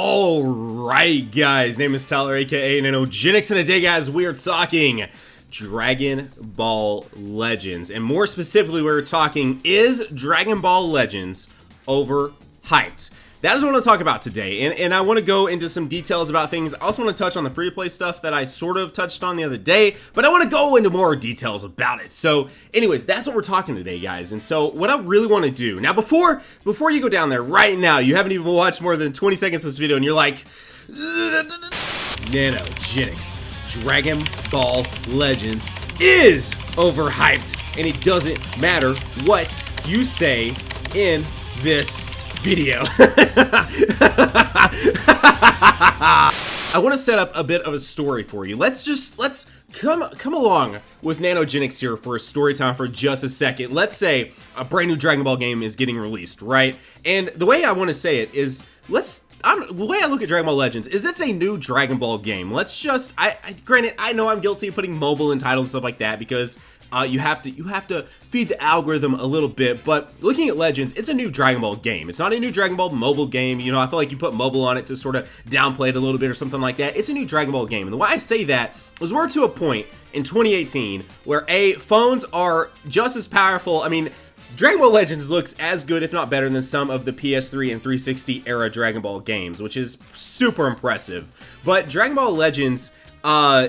Alright guys, name is Tyler aka Nanogenix, and today guys we are talking Dragon Ball Legends, and more specifically we're talking, is Dragon Ball Legends overhyped? That is what I want to talk about today, and I want to go into some details about things. I also want to touch on the free-to-play stuff that I sort of touched on the other day, but I want to go into more details about it. So anyways, that's what we're talking today, guys. And so what I really want to do, now before you go down there right now, you haven't even watched more than 20 seconds of this video, and you're like, Nanogenix, Dragon Ball Legends is overhyped, and it doesn't matter what you say in this video. I want to set up a bit of a story for you. Let's come along with Nanogenix here for a story time for just a second. Let's say a brand new Dragon Ball game is getting released, right? And the way I want to say it is, the way I look at Dragon Ball Legends is it's a new Dragon Ball game. Granted, I know I'm guilty of putting mobile in titles and stuff like that because you have to feed the algorithm a little bit, but looking at Legends, it's a new Dragon Ball game. It's not a new Dragon Ball mobile game. You know, I feel like you put mobile on it to sort of downplay it a little bit or something like that. It's a new Dragon Ball game, and the way I say that is we're to a point in 2018 where phones are just as powerful. I mean, Dragon Ball Legends looks as good, if not better, than some of the PS3 and 360 era Dragon Ball games, which is super impressive. But Dragon Ball Legends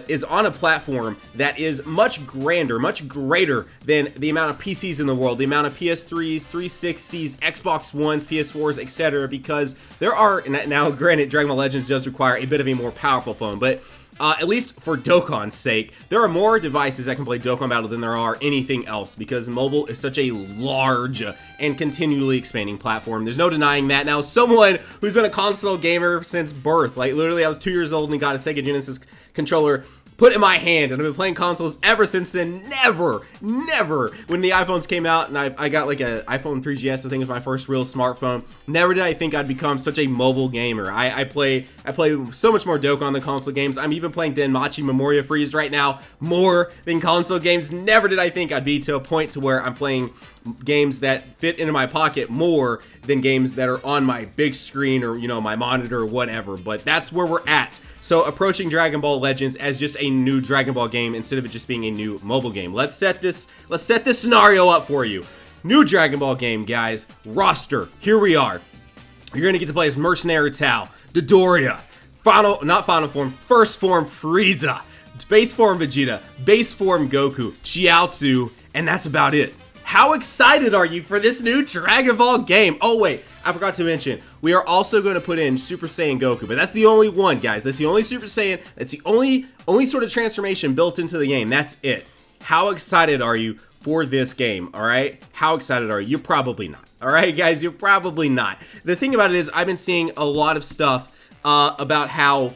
is on a platform that is much grander, much greater than the amount of PCs in the world, the amount of PS3s, 360s, Xbox Ones, PS4s, etc. Because there are, now granted, Dragon Ball Legends does require a bit of a more powerful phone, but at least for Dokkan's sake, there are more devices that can play Dokkan Battle than there are anything else, because mobile is such a large and continually expanding platform. There's no denying that. Now, someone who's been a console gamer since birth, like literally I was 2 years old and got a Sega Genesis controller put in my hand, and I've been playing consoles ever since then. Never, when the iPhones came out, and I got like an iPhone 3GS, I think was my first real smartphone. Never did I think I'd become such a mobile gamer. I play so much more Dokkan than console games. I'm even playing Denmachi Memoria Freeze right now more than console games. Never did I think I'd be to a point to where I'm playing games that fit into my pocket more than games that are on my big screen or, you know, my monitor or whatever. But that's where we're at. So approaching Dragon Ball Legends as just a new Dragon Ball game instead of it just being a new mobile game. Let's set this scenario up for you. New Dragon Ball game, guys. Roster. Here we are. You're gonna get to play as Mercenary Tao, Dodoria, First Form Frieza, Base Form Vegeta, Base Form Goku, Chiaotzu, and that's about it. How excited are you for this new Dragon Ball game? Oh wait, I forgot to mention, we are also going to put in Super Saiyan Goku, but that's the only one, guys. That's the only Super Saiyan, that's the only sort of transformation built into the game. That's it. How excited are you for this game, all right? How excited are you? You're probably not, all right, guys? You're probably not. The thing about it is I've been seeing a lot of stuff about how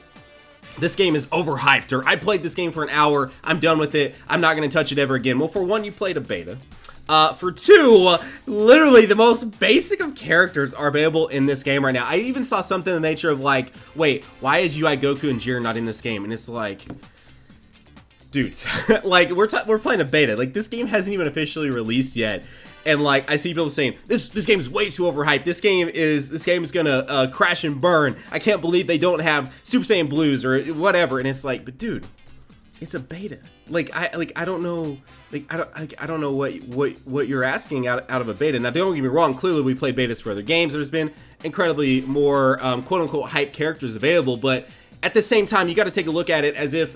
this game is overhyped, or I played this game for an hour, I'm done with it, I'm not going to touch it ever again. Well, for one, you played a beta. For two, literally the most basic of characters are available in this game right now. I even saw something in the nature of like, wait, why is UI Goku and Jiren not in this game? And it's like, dudes, like we're playing a beta. Like this game hasn't even officially released yet. And like I see people saying this game is way too overhyped. This game is gonna crash and burn. I can't believe they don't have Super Saiyan Blues or whatever. And it's like, but dude, it's a beta. I don't know. I don't know what you're asking out of a beta. Now, don't get me wrong. Clearly, we played betas for other games. There's been incredibly more quote unquote hype characters available, but at the same time, you got to take a look at it as if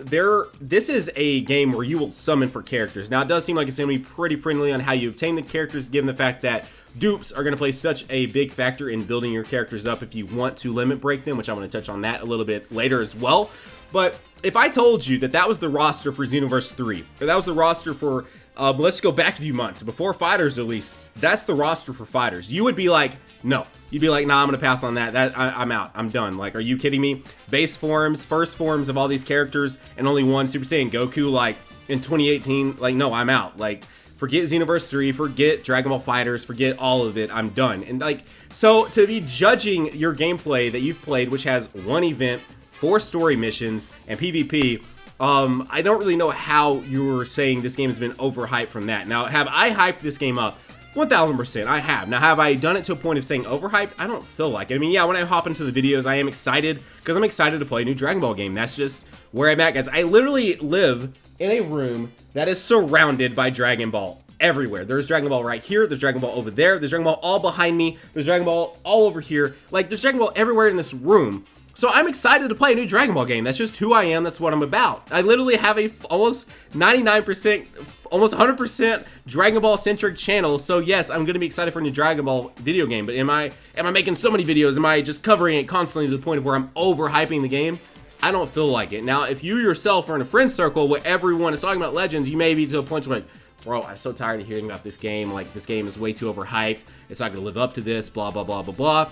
this is a game where you will summon for characters. Now, it does seem like it's going to be pretty friendly on how you obtain the characters, given the fact that dupes are going to play such a big factor in building your characters up if you want to limit break them, which I'm going to touch on that a little bit later as well. But if I told you that was the roster for Xenoverse 3, or that was the roster for, let's go back a few months, before Fighters released, that's the roster for Fighters, you would be like, no. You'd be like, nah, I'm going to pass on that. I'm out. I'm done. Like, are you kidding me? Base forms, first forms of all these characters, and only one Super Saiyan Goku, like, in 2018, like, no, I'm out. Like, forget Xenoverse 3, forget Dragon Ball Fighters, forget all of it. I'm done. And, like, so to be judging your gameplay that you've played, which has one event, 4 story missions, and PvP, I don't really know how you were saying this game has been overhyped from that. Now, have I hyped this game up? 1000% I have. Now, have I done it to a point of saying overhyped? I don't feel like it. I mean, yeah, when I hop into the videos, I am excited because I'm excited to play a new Dragon Ball game. That's just where I'm at, guys. I literally live in a room that is surrounded by Dragon Ball everywhere. There's Dragon Ball right here, there's Dragon Ball over there, there's Dragon Ball all behind me, there's Dragon Ball all over here. Like, there's Dragon Ball everywhere in this room. So I'm excited to play a new Dragon Ball game. That's just who I am. That's what I'm about. I literally have a almost 99%, almost 100% Dragon Ball centric channel. So yes, I'm going to be excited for a new Dragon Ball video game. But am I making so many videos? Am I just covering it constantly to the point of where I'm overhyping the game? I don't feel like it. Now, if you yourself are in a friend circle where everyone is talking about Legends, you may be to a point where, like, bro, I'm so tired of hearing about this game. Like, this game is way too overhyped. It's not going to live up to this, blah, blah, blah, blah, blah.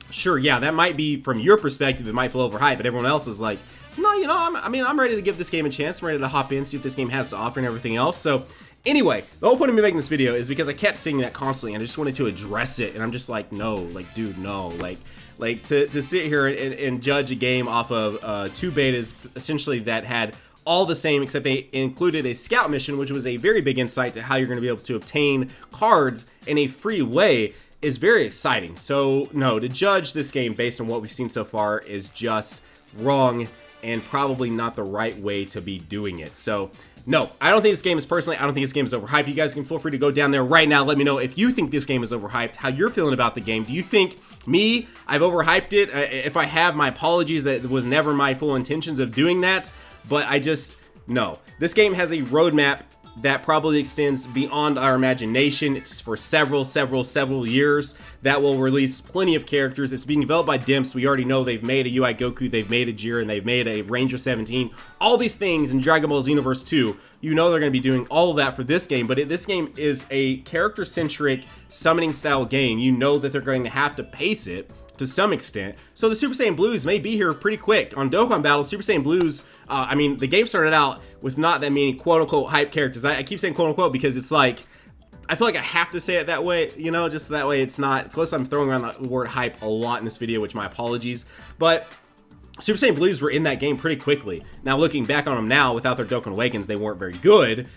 Sure, yeah, that might be, from your perspective, it might feel overhyped, but everyone else is like, no, you know, I'm ready to give this game a chance. I'm ready to hop in, see what this game has to offer and everything else. So, anyway, the whole point of me making this video is because I kept seeing that constantly, and I just wanted to address it, and I'm just like, no, like, dude, no, like to sit here and judge a game off of 2 betas, essentially, that had all the same, except they included a scout mission, which was a very big insight to how you're going to be able to obtain cards in a free way, is very exciting. So no, to judge this game based on what we've seen so far is just wrong and probably not the right way to be doing it. So no, I don't think this game is I don't think this game is overhyped. You guys can feel free to go down there right now. Let me know if you think this game is overhyped, how you're feeling about the game. Do you think I've overhyped it? If I have, my apologies. That was never my full intentions of doing that. But no. This game has a roadmap that probably extends beyond our imagination. It's for several years. That will release plenty of characters. It's being developed by Dimps. We already know they've made a UI Goku, they've made a Jiren, they've made a Ranger 17. All these things in Dragon Ball Xenoverse 2. You know they're going to be doing all of that for this game, but this game is a character-centric summoning style game. You know that they're going to have to pace it to some extent. So the Super Saiyan Blues may be here pretty quick. On Dokkan Battle, Super Saiyan Blues, I mean, the game started out with not that many quote-unquote hype characters. I keep saying quote-unquote because it's like, I feel like I have to say it that way, you know, just that way it's not, plus I'm throwing around the word hype a lot in this video, which my apologies, but Super Saiyan Blues were in that game pretty quickly. Now, looking back on them now, without their Dokkan Awakens, they weren't very good,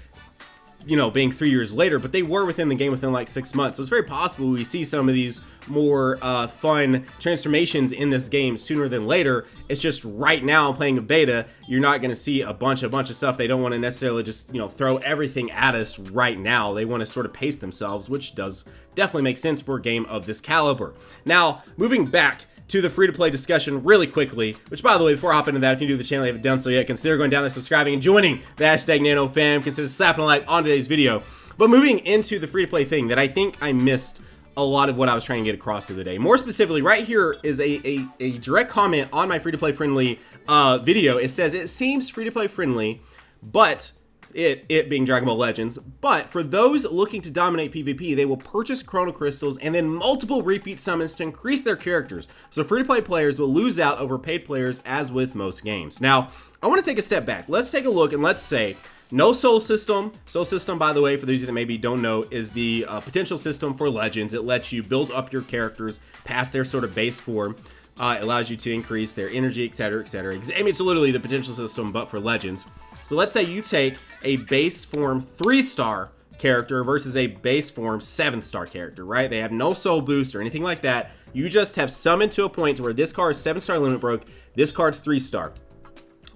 you know, being 3 years later, but they were within the game within like 6 months. So it's very possible we see some of these more fun transformations in this game sooner than later. It's just right now playing a beta, you're not going to see a bunch of stuff. They don't want to necessarily just, you know, throw everything at us right now. They want to sort of pace themselves, which does definitely make sense for a game of this caliber. Now, moving back to the free-to-play discussion really quickly, which, by the way, before I hop into that, if you're new to the channel, you haven't done so yet, consider going down there, subscribing, and joining the hashtag NanoFam. Consider slapping a like on today's video. But moving into the free-to-play thing that I think I missed a lot of what I was trying to get across the other day. More specifically, right here is a direct comment on my free-to-play friendly video. It says, it seems free-to-play friendly, but it being Dragon Ball Legends, but for those looking to dominate PvP, they will purchase Chrono Crystals and then multiple repeat summons to increase their characters. So free-to-play players will lose out over paid players, as with most games. Now, I want to take a step back. Let's take a look and let's say no soul system. Soul system, by the way, for those of you that maybe don't know, is the potential system for Legends. It lets you build up your characters past their sort of base form. It allows you to increase their energy, etc., etc. I mean, it's literally the potential system, but for Legends. So let's say you take a base form 3-star character versus a base form 7-star character, right? They have no soul boost or anything like that. You just have summoned to a point to where this card is 7-star limit broke, this card's 3-star.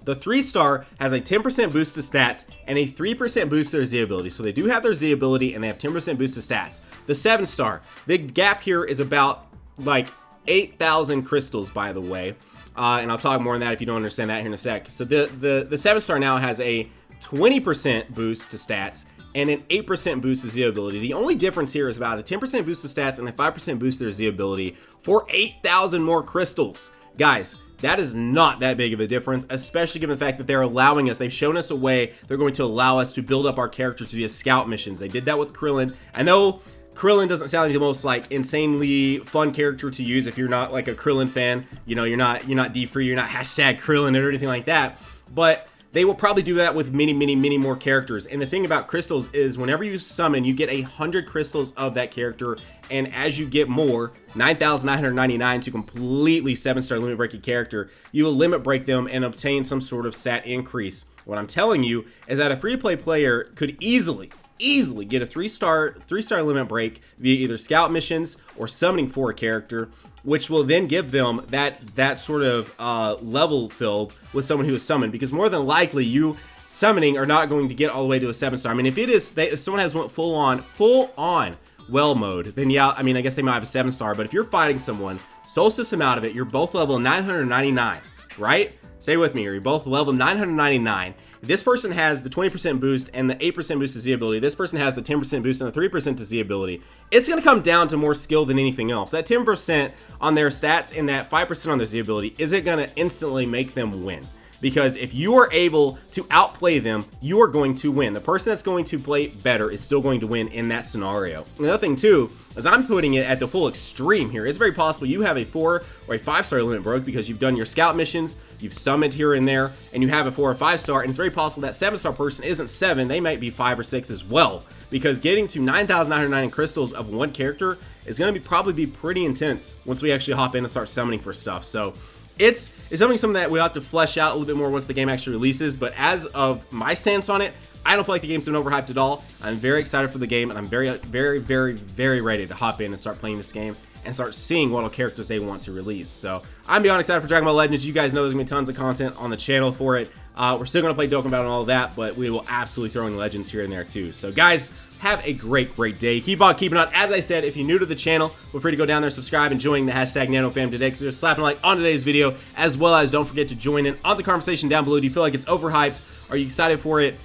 The 3-star has a 10% boost to stats and a 3% boost to their Z ability. So they do have their Z ability and they have 10% boost to stats. The 7-star, the gap here is about like 8,000 crystals, by the way. And I'll talk more on that if you don't understand that here in a sec. So the 7-star now has a 20% boost to stats and an 8% boost to Z ability. The only difference here is about a 10% boost to stats and a 5% boost to their Z ability for 8,000 more crystals. Guys, that is not that big of a difference, especially given the fact that they're allowing us, they've shown us a way they're going to allow us to build up our characters via scout missions. They did that with Krillin. I know Krillin doesn't sound like the most like insanely fun character to use if you're not like a Krillin fan. You know, you're not D3, you're not hashtag Krillin or anything like that. But they will probably do that with many more characters. And the thing about crystals is whenever you summon, you get 100 crystals of that character. And as you get more, 9,999 to completely 7-star limit breaking character, you will limit break them and obtain some sort of stat increase. What I'm telling you is that a free-to-play player could easily easily get a 3-star limit break via either scout missions or summoning for a character, which will then give them that sort of level filled with someone who is summoned, because more than likely you summoning are not going to get all the way to a 7-star. I mean, if someone has went full on well mode, then yeah, I mean, I guess they might have a 7-star, but if you're fighting someone, soul system out of it, you're both level 999, right? Stay with me here. You're both level 999. This person has the 20% boost and the 8% boost to Z ability. This person has the 10% boost and the 3% to Z ability. It's going to come down to more skill than anything else. That 10% on their stats and that 5% on their Z ability isn't going to instantly make them win. Because if you are able to outplay them, you are going to win. The person that's going to play better is still going to win in that scenario. Another thing too, is I'm putting it at the full extreme here. It's very possible you have a 4 or a 5-star limit broke because you've done your scout missions, you've summoned here and there, and you have a 4 or 5-star, and it's very possible that 7-star person isn't 7, they might be 5 or 6 as well. Because getting to 9,909 crystals of one character is going to probably be pretty intense once we actually hop in and start summoning for stuff. So it's something that we'll have to flesh out a little bit more once the game actually releases, but as of my stance on it, I don't feel like the game's been overhyped at all. I'm very excited for the game, and I'm very, very, very, very ready to hop in and start playing this game and start seeing what all characters they want to release. So I'm beyond excited for Dragon Ball Legends. You guys know there's gonna be tons of content on the channel for it. We're still gonna play Dokkan Battle and all of that, but we will absolutely throw in Legends here and there too. So guys, have a great day. Keep on keeping on. As I said, if you're new to the channel, feel free to go down there, subscribe, and join the hashtag NanoFam today, because there's slapping a like on today's video, as well as don't forget to join in on the conversation down below. Do you feel like it's overhyped? Are you excited for it?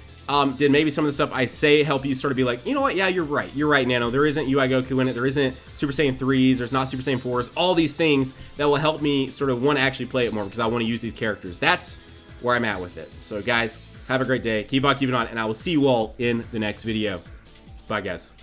Did maybe some of the stuff I say help you sort of be like, you know what, yeah, you're right, Nano. There isn't UI Goku in it. There isn't Super Saiyan 3s. There's not Super Saiyan 4s. All these things that will help me sort of want to actually play it more, because I want to use these characters. That's where I'm at with it. So guys, have a great day. Keep on keeping on, and I will see you all in the next video. Bye, guys.